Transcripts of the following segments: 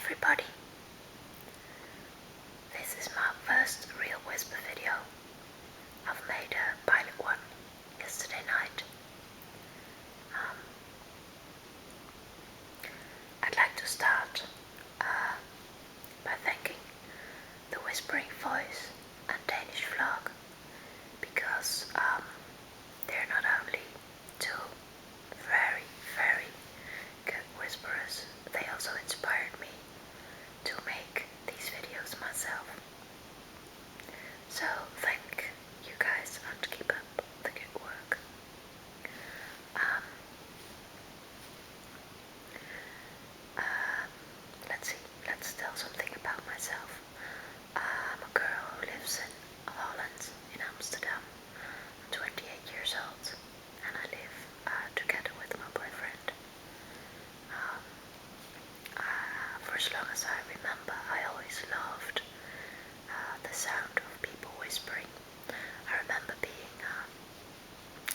everybody! This is my first real whisper video. I've made a pilot one yesterday night. I'd like to start by thanking the Whispering Voice and Danish Vlog because they're not only two very, very good whisperers, they also inspired me to make these videos myself. So thank you guys and keep up the good work. Let's tell something about myself. I'm a girl who lives in Holland, in Amsterdam. I'm 28 years old and I live together with my boyfriend. For as long as I remember, I always loved the sound of people whispering. I remember being,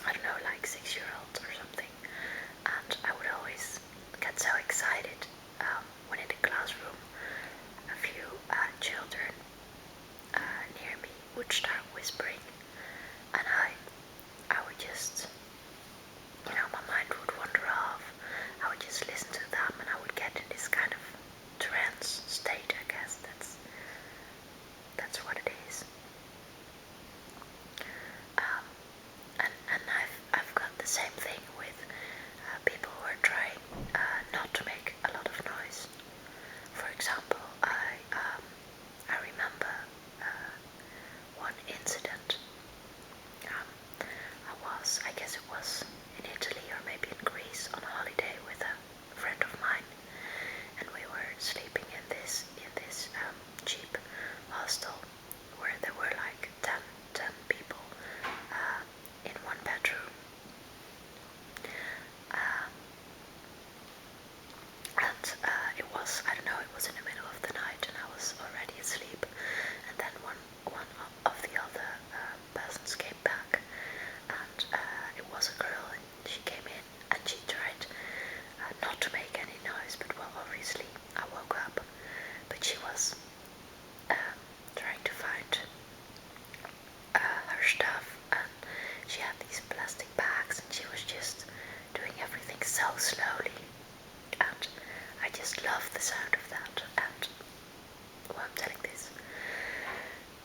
I don't know, like 6-year-old or something, and I would always get so excited when in the classroom a few children near me would start whispering, and I would just, my mind would wander off. I would just listen to them and I would get in this kind of trance state, I guess. That's what it is. And I've got the same thing with people who are trying not to make a lot of noise. For example, I remember one incident. I guess it was in Italy or maybe in Greece on a holiday with a friend of mine, and we were sleeping in this cheap hostel where there were like 10 people in one bedroom. And it was, I don't know, it was in the middle of the night and I was already asleep, and then one of the other persons came back, and it was a girl, and she came in and she tried not to make any noise, but well, obviously I woke up, but she was trying to find her stuff, and she had these plastic bags and she was just doing everything so slowly, and I just love the sound of that. And while I'm telling this,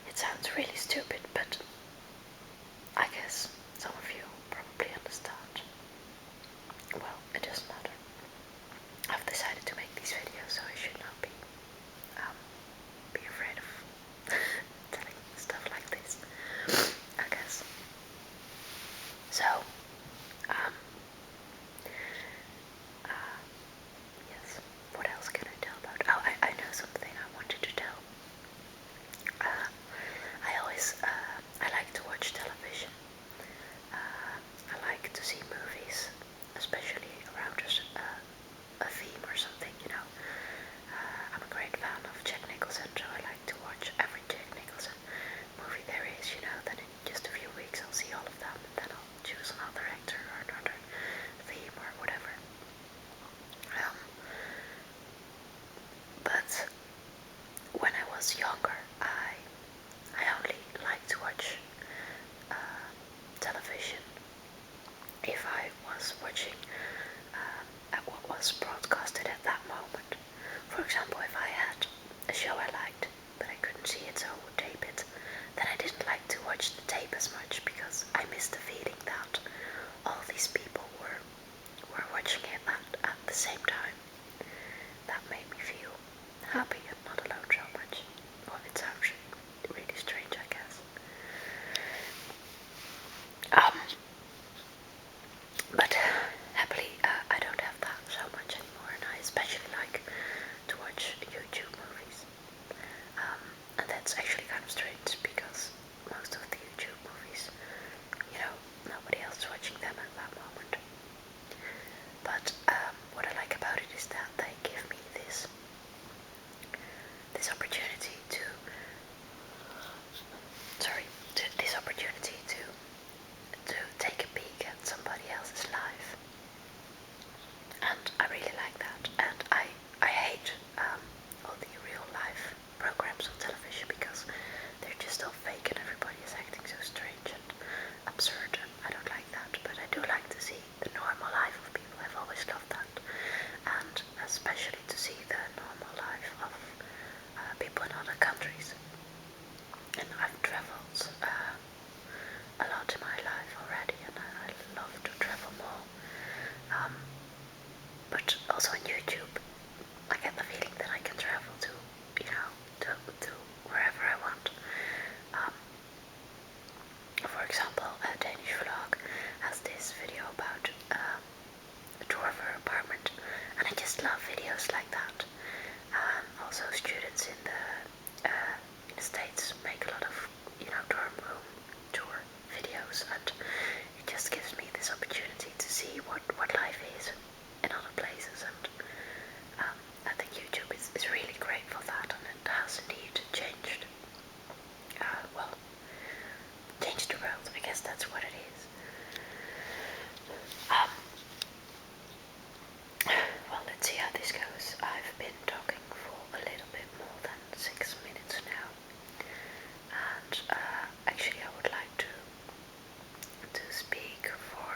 it sounds really stupid, but I guess some of you probably understand. Well, it doesn't matter. I've decided to make these videos, so I should not be afraid of telling stuff like this, I guess. So, yes, what else can I tell about? Oh, I know something I wanted to tell. I like to watch television. I like to see movies, especially around a theme or something. YouTube, I get the feeling that I can travel to, to wherever I want. Um, for example, a Danish vlog has this video about a tour of her apartment, and I just love videos like that. Also, students in the States make a lot of dorm room tour videos, and it just gives me this opportunity to see what life is in other places. And I think YouTube is really great for that, and it has indeed changed. Well, changed the world. I guess that's what it is. Well, let's see how this goes. I've been talking for a little bit more than 6 minutes now, and actually I would like to speak for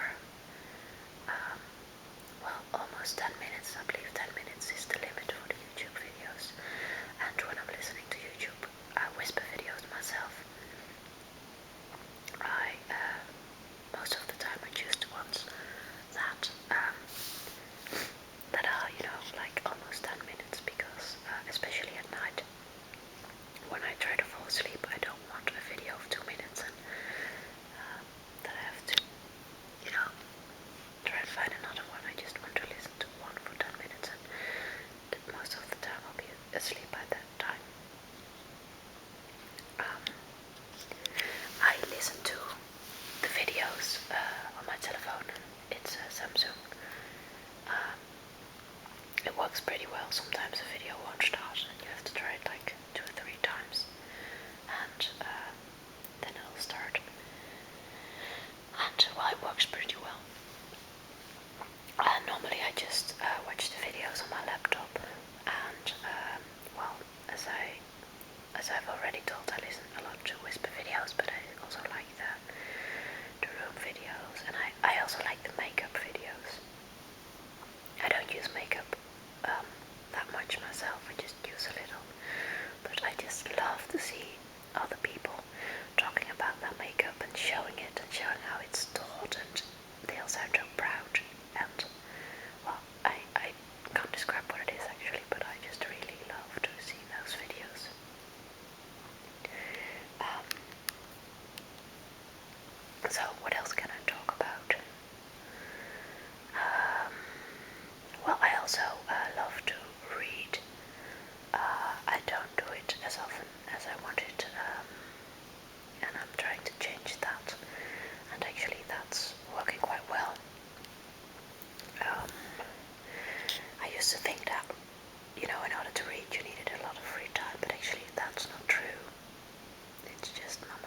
well, almost 10 minutes. I believe 10 minutes is the limit for the YouTube videos, and when I'm listening to YouTube whisper videos myself, I most of the time I choose the ones that that are, like almost 10 minutes, because especially at night when I try to fall asleep, I don't want a video of 2 minutes and that I have to, try and find another one. I just want to listen to one for 10 minutes, and most of the time I'll be asleep by that time. I listen to the videos on my telephone. It's a Samsung. It works pretty well. Sometimes a video won't start and you have to try it like 2 or 3 times, and then it'll start. And well, it works pretty well. Normally I just watch the videos on my laptop, and well, as I've already told, I listen a lot to whisper videos, but I also like the room videos, and I also like the makeup videos. I don't use makeup that much myself, I just use a little, but I just love to see other people talking about their makeup and showing it and showing how it's taught, and they all sound so proud, and well, I can't describe what it is actually, but I just really love to see those videos. So what else can I talk about? Well, I also love to read. I don't do it as often as I wanted, and I'm trying to change that, and actually that's working quite well. I used to think that, in order to read you needed a lot of free time, but actually that's not true. It's just not